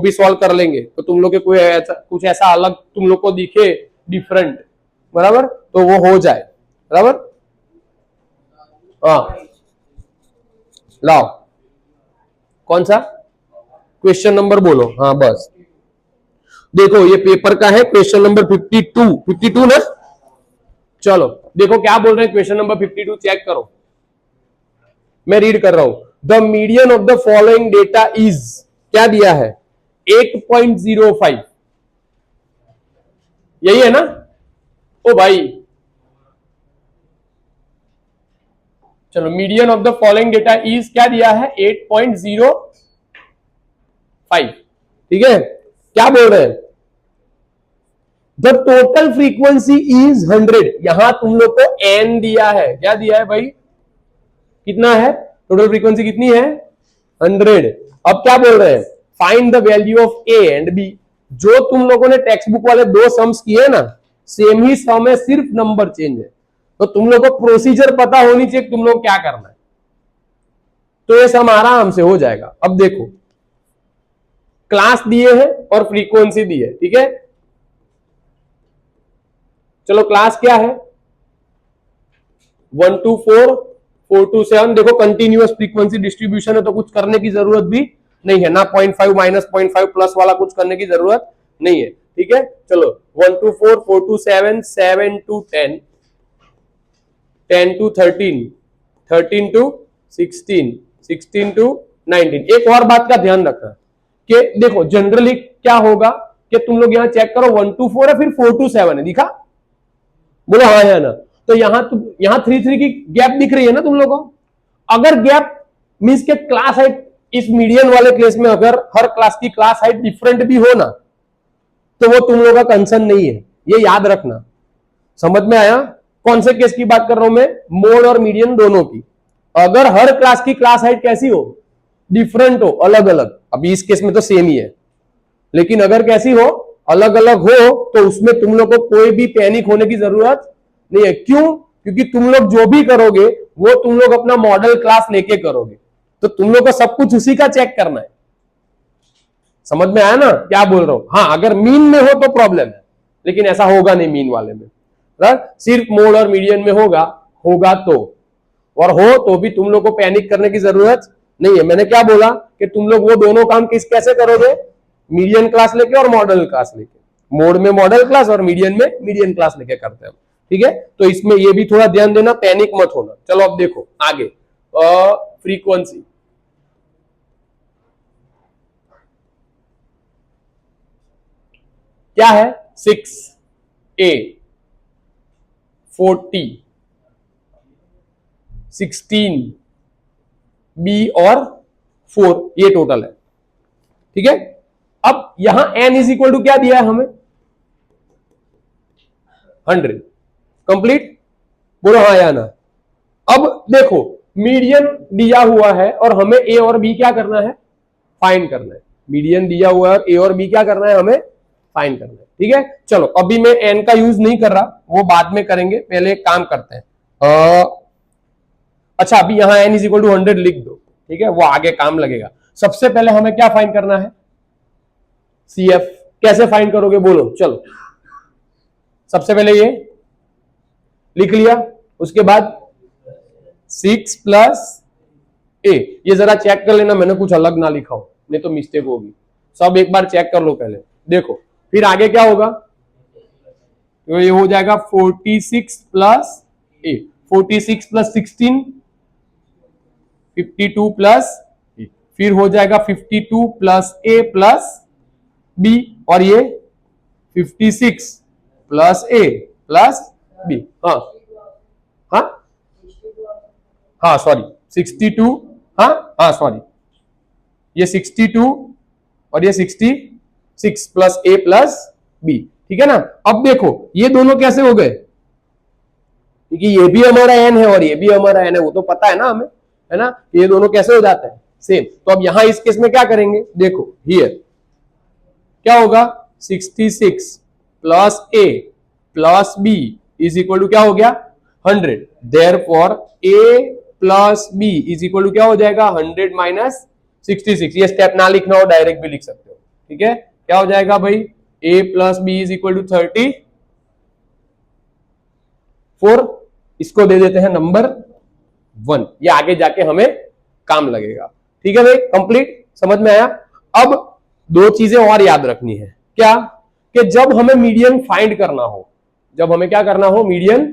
भी सॉल्व कर लेंगे तो तुम लोग के कोई ऐसा कुछ ऐसा अलग तुम लोग को दिखे डिफरेंट, बराबर, तो वो हो जाए, बराबर। हाँ लाओ, कौन सा क्वेश्चन नंबर बोलो। हाँ बस देखो ये पेपर का है क्वेश्चन नंबर 52 ना। चलो देखो क्या बोल रहे हैं क्वेश्चन नंबर 52, चेक करो, मैं रीड कर रहा हूं। The median of the following data is, क्या दिया है 8.05, यही है ना। ओ भाई चलो, median of the following data is क्या दिया है 8.05, ठीक है। क्या बोल रहे हैं द टोटल फ्रीक्वेंसी इज 100, यहां तुम लोग को एन दिया है, क्या दिया है भाई, कितना है टोटल फ्रीक्वेंसी कितनी है 100। अब क्या बोल रहे हैं find the value of a and b. जो तुम लोगों ने टेक्स्ट बुक वाले दो सम्स किए ना, सेम ही सम है, सिर्फ नंबर चेंज है। तो तुम लोग को प्रोसीजर पता होनी चाहिए तुम लोग क्या करना है, तो ये सम आराम से हो जाएगा। अब देखो क्लास दिए हैं और फ्रीक्वेंसी दी है, ठीक है। चलो क्लास क्या है 1 to 4 4 to 7, देखो कंटिन्यूअस फ्रीक्वेंसी डिस्ट्रीब्यूशन है तो कुछ करने की जरूरत भी नहीं है ना, 0.5 माइनस 0.5 प्लस वाला कुछ करने की जरूरत नहीं है, ठीक है। चलो 1 to 4 4 to 7 7 to 10 10 to 13 13 to 16 16 to 19। एक और बात का ध्यान रखना कि देखो जनरली क्या होगा कि तुम लोग यहां चेक करो 1 to 4 है फिर 4 to 7 है, दिखा, बोलो हाँ है ना। तो यहां 3 3 की गैप दिख रही है ना तुम लोगों को। अगर गैप मींस के क्लास हाइट इस मीडियन वाले केस में अगर हर क्लास की क्लास हाइट डिफरेंट भी हो ना, तो वो तुम लोगों का कंसर्न नहीं है, ये याद रखना। समझ में आया कौन से केस की बात कर रहा हूं मैं, मोड और मीडियन दोनों की। अगर हर क्लास की क्लास हाइट कैसी हो, डिफरेंट हो, अलग अलग, अभी इस केस में तो सेम ही है, लेकिन अगर कैसी हो अलग अलग हो तो उसमें तुम लोग को कोई भी पैनिक होने की जरूरत नहीं है। क्यों? क्योंकि तुम लोग जो भी करोगे वो तुम लोग अपना मॉडल क्लास लेके करोगे, तो तुम लोग को सब कुछ उसी का चेक करना है। समझ में आया ना क्या बोल रहा हूं। हाँ अगर मीन में हो तो प्रॉब्लम है, लेकिन ऐसा होगा नहीं मीन वाले में, सिर्फ मोड और मीडियन में होगा तो, और हो तो भी तुम लोग को पैनिक करने की जरूरत नहीं है। मैंने क्या बोला कि तुम लोग वो दोनों काम कैसे करोगे, मीडियन क्लास लेके और मॉडल क्लास लेके, मोड में मॉडल क्लास और मीडियन में मीडियन क्लास लेके करते हैं, ठीक है। तो इसमें ये भी थोड़ा ध्यान देना, पैनिक मत होना। चलो अब देखो आगे फ्रीक्वेंसी, क्या है 6A 40 16B और 4, ये टोटल है, ठीक है। अब यहां n इज इक्वल टू क्या दिया है हमें 100, कंप्लीट, बोलो हाँ या ना। अब देखो मीडियन दिया हुआ है और हमें ए और बी क्या करना है, फाइंड करना है। मीडियन दिया हुआ है और ए और बी क्या करना है, हमें फाइंड करना है, ठीक है। चलो अभी मैं एन का यूज नहीं कर रहा, वो बाद में करेंगे, पहले एक काम करते हैं। अच्छा अभी यहां एन इज इक्वल टू 100 लिख दो, ठीक है, वो आगे काम लगेगा। सबसे पहले हमें क्या फाइंड करना है, CF। कैसे फाइंड करोगे बोलो, चलो सबसे पहले ये लिख लिया, उसके बाद 6 प्लस ए, ये जरा चेक कर लेना मैंने कुछ अलग ना लिखा हो, नहीं तो मिस्टेक होगी। सब एक बार चेक कर लो पहले, देखो फिर आगे क्या होगा, तो ये हो जाएगा 46 प्लस ए, 46 प्लस 16 52 प्लस ए, फिर हो जाएगा 52 प्लस ए प्लस बी, और ये 56 प्लस ए प्लस बी। हाँ हाँ हाँ सॉरी 62, हाँ सॉरी ये 62 और ये 66 प्लस ए प्लस बी, ठीक है ना। अब देखो ये दोनों कैसे हो गए, क्योंकि ये भी हमारा एन है और ये भी हमारा एन है, वो तो पता है ना हमें, है ना। ये दोनों कैसे हो जाते हैं, सेम। तो अब यहां इस केस में क्या करेंगे, देखो हियर क्या होगा 66 plus a plus b is equal to क्या हो गया 100, therefore a plus b is equal to क्या हो जाएगा 100 माइनस 66। ये स्टेप ना लिखना हो डायरेक्ट भी लिख सकते हो, ठीक है, क्या हो जाएगा भाई, a plus b is equal to 34, इसको दे देते हैं नंबर 1, ये आगे जाके हमें काम लगेगा। ठीक है भाई, कंप्लीट, समझ में आया। अब दो चीजें और याद रखनी है, क्या, कि जब हमें मीडियन फाइंड करना हो, जब हमें क्या करना हो, मीडियन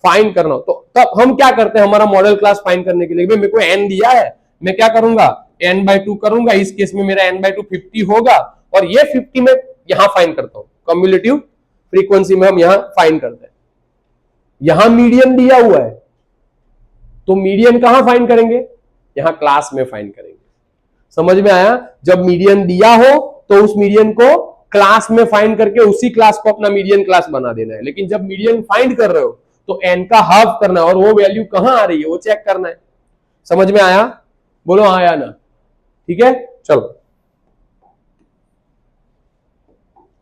फाइंड करना हो, तो तब हम क्या करते हैं, हमारा मॉडल क्लास फाइंड करने के लिए, भाई मेरे को n दिया है, मैं क्या करूंगा, n/2 करूंगा, इस केस में मेरा n/2 50 होगा, और ये 50 में यहां फाइंड करता हूं, कम्युलेटिव फ्रीक्वेंसी में हम यहां फाइंड करते हैं। यहां मीडियन दिया हुआ है, तो मीडियन कहां फाइंड करेंगे, यहां क्लास में फाइंड करेंगे। समझ में आया, जब मीडियन दिया हो तो उस मीडियन को क्लास में फाइंड करके उसी क्लास को अपना मीडियन क्लास बना देना है। लेकिन जब मीडियन फाइंड कर रहे हो तो n का हाफ करना है, और वो वैल्यू कहां आ रही है वो चेक करना है। समझ में आया, बोलो हाँ या ना। ठीक है, चलो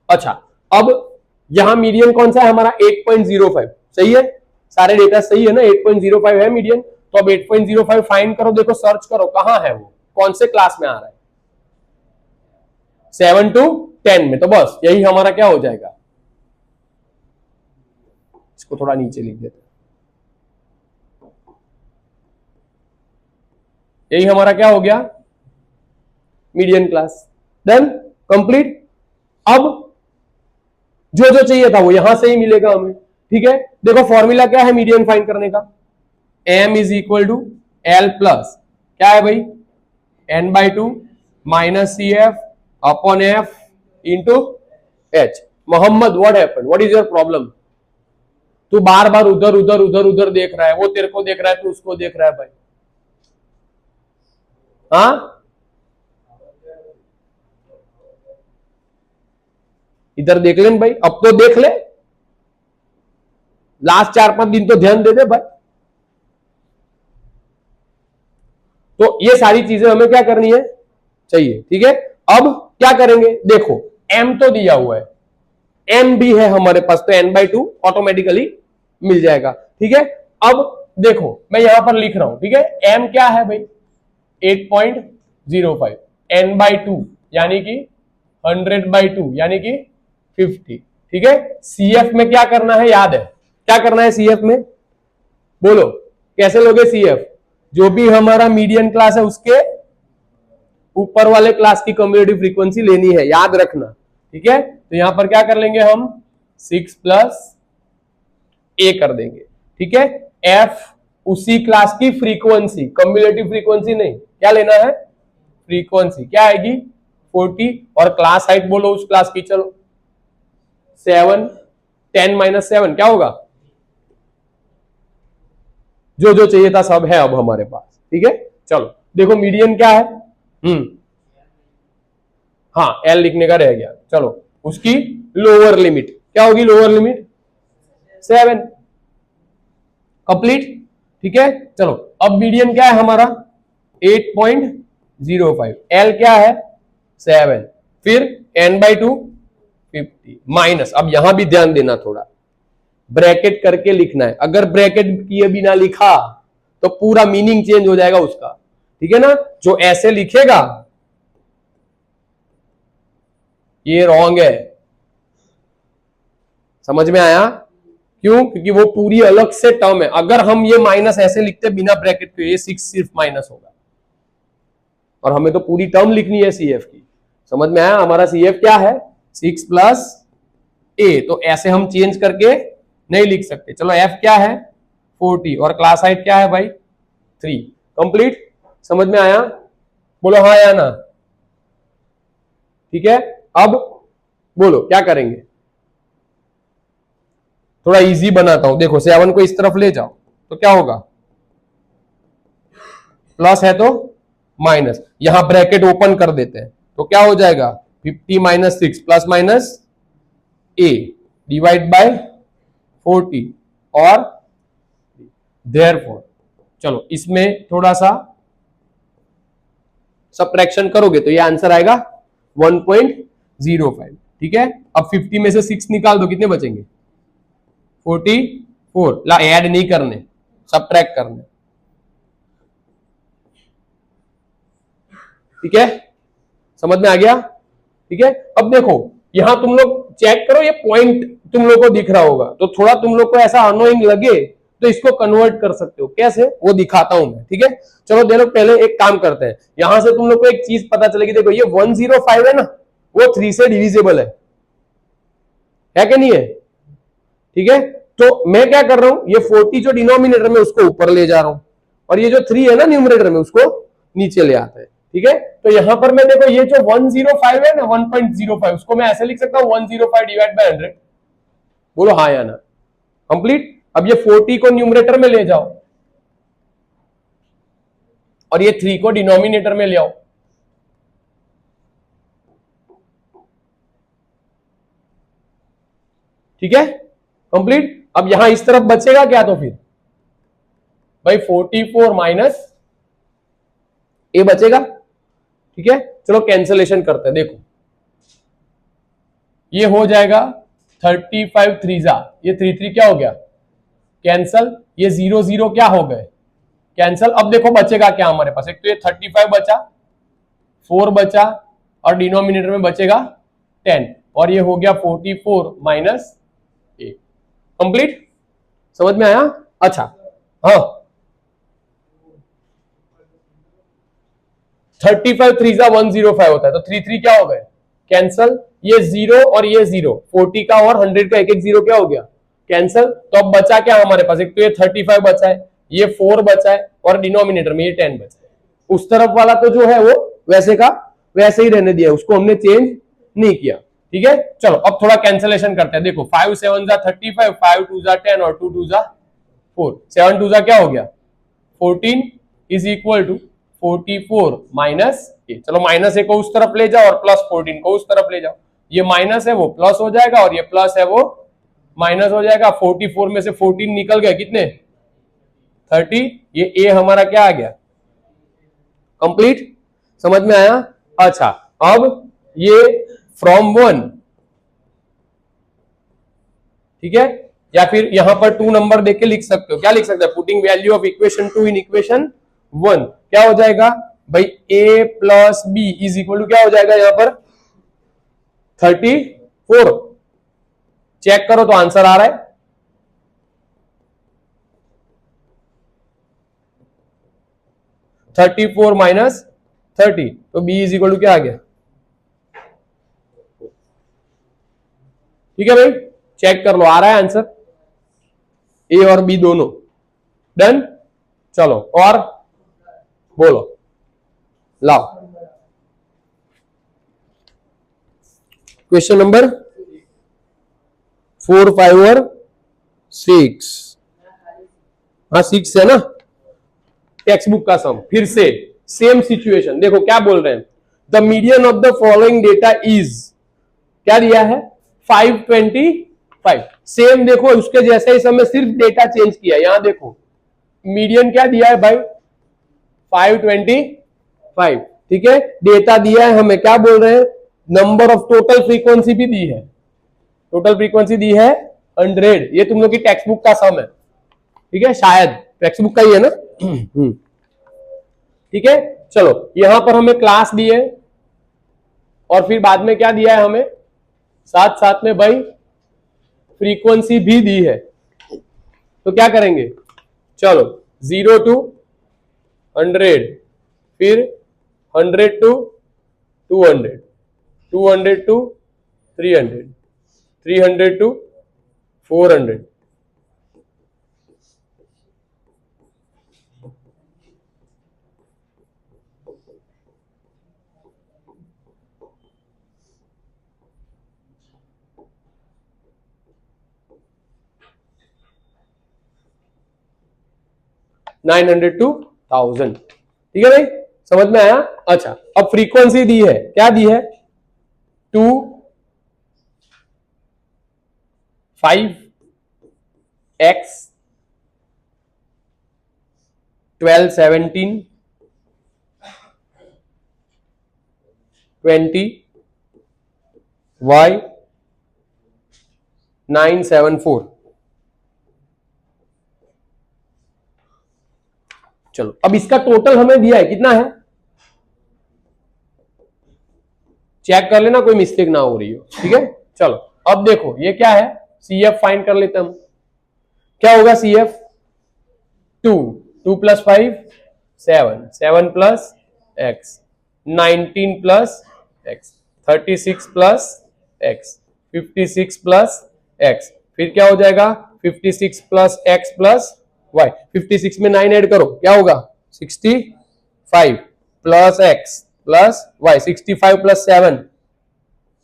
अच्छा, अब यहां मीडियन कौन सा है हमारा, 8.05, सही है, सारे डेटा सही है ना, 8.05 है मीडियन। तो अब 8.05 फाइंड करो, देखो सर्च करो कहां है वो, कौन से क्लास में आ रहा है, 7 to 10 में, तो बस यही हमारा क्या हो जाएगा, इसको थोड़ा नीचे लिख देते हैं, यही हमारा क्या हो गया, मीडियन क्लास। Done, complete. अब जो जो चाहिए था वो यहां से ही मिलेगा हमें। ठीक है, देखो फॉर्मूला क्या है मीडियन फाइंड करने का, m is equal to l plus क्या है भाई, n/2 minus c f upon f into h. Mohammed what happened, what is your problem, तू बार बार उधर उधर उधर उधर देख रहा है, वो तेरे को देख रहा है, तू उसको देख रहा है भाई, हाँ इधर देख ले भाई, अब तो देख ले, लास्ट 4-5 दिन तो ध्यान दे दे भाई। तो ये सारी चीजें हमें क्या करनी है, चाहिए। ठीक है, अब क्या करेंगे, देखो m तो दिया हुआ है, m भी है हमारे पास, तो n/2 ऑटोमेटिकली मिल जाएगा। ठीक है, अब देखो मैं यहां पर लिख रहा हूं, ठीक है, m क्या है भाई 8.05, n/2 यानी कि 100/2 यानी कि 50। ठीक है, CF में क्या करना है, याद है क्या करना है CF में, बोलो कैसे लोगे CF, जो भी हमारा मीडियन क्लास है उसके ऊपर वाले क्लास की कम्युलेटिव फ्रीक्वेंसी लेनी है, याद रखना। ठीक है, तो यहां पर क्या कर लेंगे हम 6 प्लस ए कर देंगे। ठीक है, एफ उसी क्लास की फ्रीक्वेंसी, कम्युलेटिव फ्रीक्वेंसी नहीं, क्या लेना है, फ्रीक्वेंसी क्या आएगी 40, और क्लास हाइट बोलो उस क्लास की, चलो 7, 10 माइनस 7 क्या होगा, जो जो चाहिए था सब है अब हमारे पास। ठीक है, चलो देखो मीडियन क्या है, हाँ एल लिखने का रह गया, चलो उसकी लोअर लिमिट क्या होगी, लोअर लिमिट 7, कंप्लीट। ठीक है, चलो अब मीडियन क्या है हमारा 8.05, एल क्या है 7, फिर n/2 50 माइनस, अब यहां भी ध्यान देना थोड़ा, ब्रैकेट करके लिखना है, अगर ब्रैकेट किए बिना लिखा तो पूरा मीनिंग चेंज हो जाएगा उसका। ठीक है ना, जो ऐसे लिखेगा ये रॉन्ग है, समझ में आया, क्यों, क्योंकि वो पूरी अलग से टर्म है। अगर हम ये माइनस ऐसे लिखते बिना ब्रैकेट के, ये 6 सिर्फ माइनस होगा, और हमें तो पूरी टर्म लिखनी है CF की। समझ में आया, हमारा CF क्या है 6 प्लस ए, तो ऐसे हम चेंज करके नहीं लिख सकते। चलो F क्या है 40, और क्लास हाइट क्या है भाई 3, कंप्लीट, समझ में आया, बोलो हाँ या ना। ठीक है, अब बोलो क्या करेंगे, थोड़ा इजी बनाता हूं, देखो 7 को इस तरफ ले जाओ तो क्या होगा, प्लस है तो माइनस, यहां ब्रैकेट ओपन कर देते हैं तो क्या हो जाएगा 50 minus 6 plus minus A divide by 40, और देयरफॉर चलो इसमें थोड़ा सा सबट्रैक्शन करोगे तो ये आंसर आएगा 1.05। ठीक है, अब 50 में से 6 निकाल दो, कितने बचेंगे 44, ला ऐड नहीं करने, सबट्रैक्ट करने। ठीक है, समझ में आ गया, ठीक है, अब देखो यहां तुम लोग चेक करो, ये पॉइंट तुम लोग को दिख रहा होगा, तो थोड़ा तुम लोग को ऐसा अनोइंग लगे तो इसको कन्वर्ट कर सकते हो, कैसे वो दिखाता हूं मैं। ठीक है, चलो देखो पहले एक काम करते हैं, यहां से तुम लोग को एक चीज पता चलेगी, देखो ये 105 है ना, वो 3 से डिविजिबल है कि नहीं है? ठीक है, तो मैं क्या कर रहा हूं, ये 40 जो डिनोमिनेटर में उसको ऊपर ले जा रहा हूं, और ये जो 3 है ना न्यूमरेटर में उसको नीचे ले आते हैं। ठीक है, तो यहां पर मैं देखो ये जो 105 है ना, 1.05 उसको मैं ऐसे लिख सकता हूं 105 डिवाइड बाय 100। बोलो हाँ या ना? कंप्लीट। अब ये 40 को न्यूमरेटर में ले जाओ और ये 3 को डिनोमिनेटर में ले आओ। ठीक है, कंप्लीट। अब यहां इस तरफ बचेगा क्या, तो फिर भाई 44 माइनस ए बचेगा। ठीक है, चलो कैंसलेशन करते हैं, देखो ये हो जाएगा 35 3 ये 3 3 क्या हो गया, कैंसल, ये 0 0 क्या हो गए, कैंसल। अब देखो बचेगा क्या हमारे पास, एक तो ये 35 बचा, 4 बचा, और डिनोमिनेटर में बचेगा 10, और ये हो गया 44 माइनस ए। कंप्लीट, समझ में आया? अच्छा, हाँ 35 3 105 होता है, तो 3 3 क्या हो गए, कैंसल, ये 0 और ये 0, 40 का और 100 का एक एक 0 क्या हो गया, कैंसल। तो अब बचा क्या हमारे पास, एक तो ये 35 बचा है, ये 4 बचा है, और डिनोमिनेटर में ये 10 बचा है। उस तरफ वाला तो जो है वो वैसे का वैसे ही रहने दिया, उसको हमने चेंज नहीं किया। ठीक है, चलो अब थोड़ा कैंसलेशन करते हैं, देखो 5 7 35, 5 2 10 और 2 2 4, 7 2 क्या हो गया 14 इज इक्वल टू 44 माइनस ए। चलो माइनस ए को उस तरफ ले जाओ और प्लस 14 को उस तरफ ले जाओ, ये माइनस है वो प्लस हो जाएगा, और ये प्लस है वो माइनस हो जाएगा। 44 में से 14 निकल गए, कितने 30, ये ए हमारा क्या आ गया, कंप्लीट। समझ में आया? अच्छा, अब ये फ्रॉम 1, ठीक है, या फिर यहां पर 2 नंबर देख के लिख सकते हो, क्या लिख सकते हो, putting value of equation 2 in equation 1, क्या हो जाएगा भाई, a plus b is equal to क्या हो जाएगा यहां पर 34। चेक करो तो आंसर आ रहा है, -34 माइनस 30, तो b इज इक्वल टू क्या आ गया। ठीक है भाई, चेक कर लो, आ रहा है आंसर, ए और बी दोनों डन। चलो और बोलो, लाओ क्वेश्चन नंबर 4 5 और 6, हाँ 6 है ना, टेक्स्ट बुक का सम। फिर से सेम सिचुएशन, देखो क्या बोल रहे हैं, the median of the following data is, क्या दिया है 525। सेम देखो उसके जैसे ही समय सिर्फ डेटा चेंज किया, यहां देखो मीडियन क्या दिया है भाई 525। ठीक है, डेटा दिया है हमें, क्या बोल रहे हैं, नंबर ऑफ टोटल फ्रीक्वेंसी भी दी है, टोटल फ्रीक्वेंसी दी है 100, ये तुम लोग की टेक्स्ट बुक का सम है। ठीक है, शायद टेक्स्ट बुक का ही है ना। ठीक है, चलो यहां पर हमें क्लास दी है, और फिर बाद में क्या दिया है हमें, साथ साथ में भाई फ्रीक्वेंसी भी दी है। तो क्या करेंगे, चलो 0 to 100, फिर 100 to 200, 200 to 300, 300 to 400, $900 to 1000। ठीक है भाई, समझ में आया? अच्छा, अब फ्रीक्वेंसी दी है, क्या दी है 2 5x 12 17 20 y 974। चलो अब इसका टोटल हमें दिया है, कितना है चेक कर लेना कोई मिस्टेक ना हो रही हो, ठीक है। चलो अब देखो ये क्या है, CF फाइंड कर लेते हम। क्या होगा CF? 2, 2 plus 5 7, 7 plus x, 19 plus x, 36 plus x, 56 plus x, फिर क्या हो जाएगा 56 प्लस x प्लस y, 56 में 9 ऐड करो क्या होगा 65 plus x plus y, 65 plus 7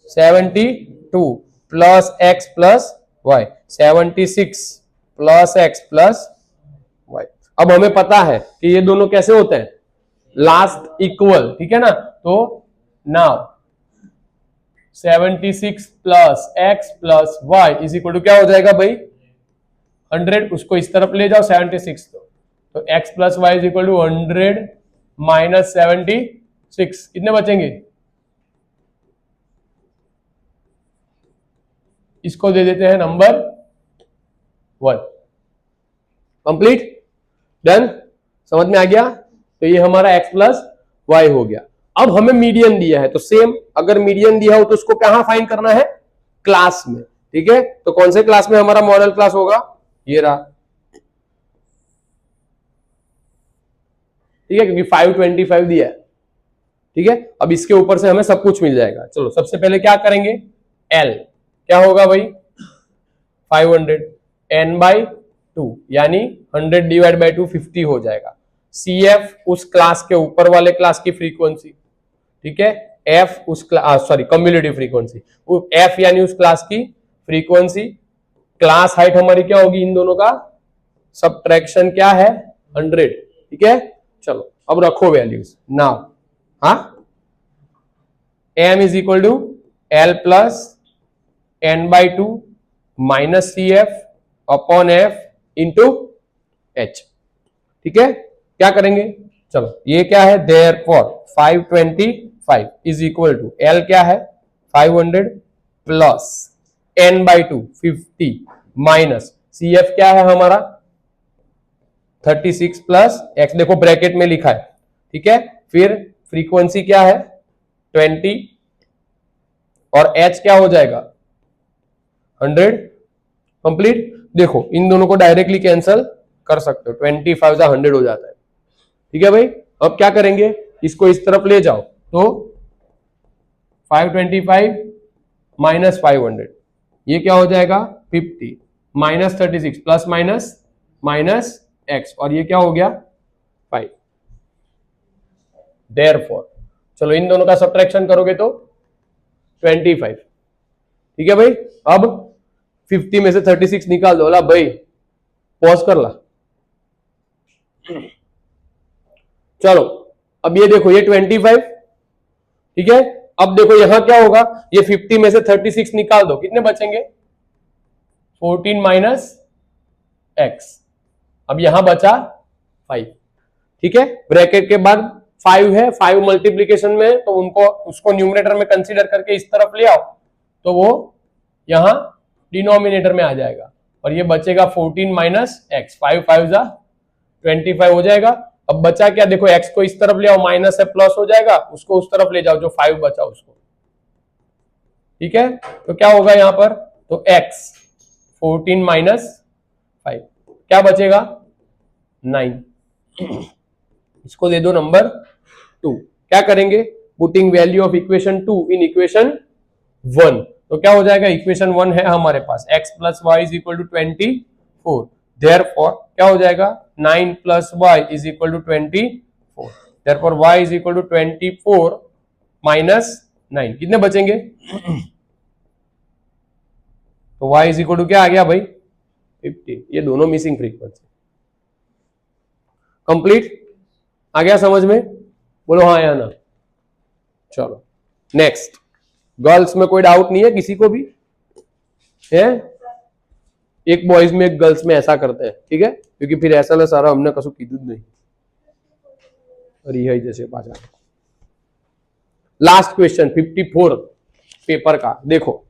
72 plus x plus y, 76 plus x plus y। अब हमें पता है कि ये दोनों कैसे होते हैं, लास्ट इक्वल, ठीक है ना। तो now 76 plus x plus y is equal to क्या हो जाएगा भाई 100, उसको इस तरफ ले जाओ 76, तो x plus y is equal to 100 minus 76, कितने बचेंगे, इसको दे देते हैं नंबर 1। कंप्लीट, डन, समझ में आ गया। तो ये हमारा x प्लस वाई हो गया। अब हमें मीडियन दिया है, तो सेम अगर मीडियन दिया हो तो उसको कहां फाइंड करना है, क्लास में, ठीक है। तो कौन से क्लास में हमारा मॉडल क्लास होगा, ये रहा, ठीक है, क्योंकि 525 दिया है, ठीक है। अब इसके ऊपर से हमें सब कुछ मिल जाएगा। चलो सबसे पहले क्या करेंगे, L क्या होगा भाई 500, n बाई 2 यानी 100 डिवाइड बाई 2 50 हो जाएगा। CF उस क्लास के ऊपर वाले क्लास की फ्रीक्वेंसी, ठीक है, F उस सॉरी कम्युलेटिव फ्रीक्वेंसी, F यानी उस क्लास की फ्रीक्वेंसी, क्लास हाइट हमारी क्या होगी इन दोनों का, सबट्रैक्शन क्या है 100, ठीक है। चलो अब रखो वैल्यूज नाउ, हाँ, m is equal to L plus n by 2 minus CF upon F into H, ठीक है। क्या करेंगे, चलो ये क्या है, therefore 525 is equal to L क्या है 500 plus n by 2 50 minus CF क्या है हमारा 36 प्लस x, देखो ब्रैकेट में लिखा है, ठीक है। फिर फ्रीक्वेंसी क्या है 20 और h क्या हो जाएगा 100। कंप्लीट, देखो इन दोनों को डायरेक्टली कैंसिल कर सकते हो, 25 जा 100 हो जाता है, ठीक है भाई। अब क्या करेंगे, इसको इस तरफ ले जाओ, तो 525 माइनस 500 ये क्या हो जाएगा 50 minus 36 plus minus minus x, और ये क्या हो गया 5। देयरफॉर चलो इन दोनों का सब्ट्रैक्शन करोगे तो 25, ठीक है भाई। अब 50 में से 36 निकाल दो, ला भाई पॉज कर ला। चलो अब ये देखो ये 25, ठीक है। अब देखो यहां क्या होगा, ये 50 में से 36 निकाल दो, कितने बचेंगे 14 माइनस x, अब यहां बचा 5, ठीक है। ब्रैकेट के बाद 5 है, 5 मल्टीप्लीकेशन में, तो उनको उसको न्यूमरेटर में कंसीडर करके इस तरफ ले आओ, तो वो यहां डिनोमिनेटर में आ जाएगा, और ये बचेगा 14 माइनस एक्स, 5 5 जा 25 हो जाएगा। अब बचा क्या, देखो x को इस तरफ ले आओ, माइनस है प्लस हो जाएगा, उसको उस तरफ ले जाओ, जो 5 बचा उसको, ठीक है। तो क्या होगा यहां पर, तो x 14 माइनस 5 क्या बचेगा 9, इसको दे दो नंबर 2। क्या करेंगे, putting value of equation 2 in equation 1, तो क्या हो जाएगा, इक्वेशन 1 है हमारे पास x plus y is equal to 24, therefore क्या हो जाएगा 9 plus y is equal to 24, therefore y is equal to 24 minus 9, कितने बचेंगे तो y इज इक्वल टू क्या आ गया भाई 50, ये दोनों मिसिंग फ्रीक्वेंसी। कंप्लीट, आ गया समझ में, बोलो हाँ या ना। चलो नेक्स्ट, गर्ल्स में कोई डाउट नहीं है किसी को भी है, एक बॉयज में एक गर्ल्स में ऐसा करते हैं, ठीक है, क्योंकि फिर ऐसा ले सारा हमने कसु कीधु ज नहीं, रिहाई जैसे पाछा। लास्ट क्वेश्चन 54 पेपर का, देखो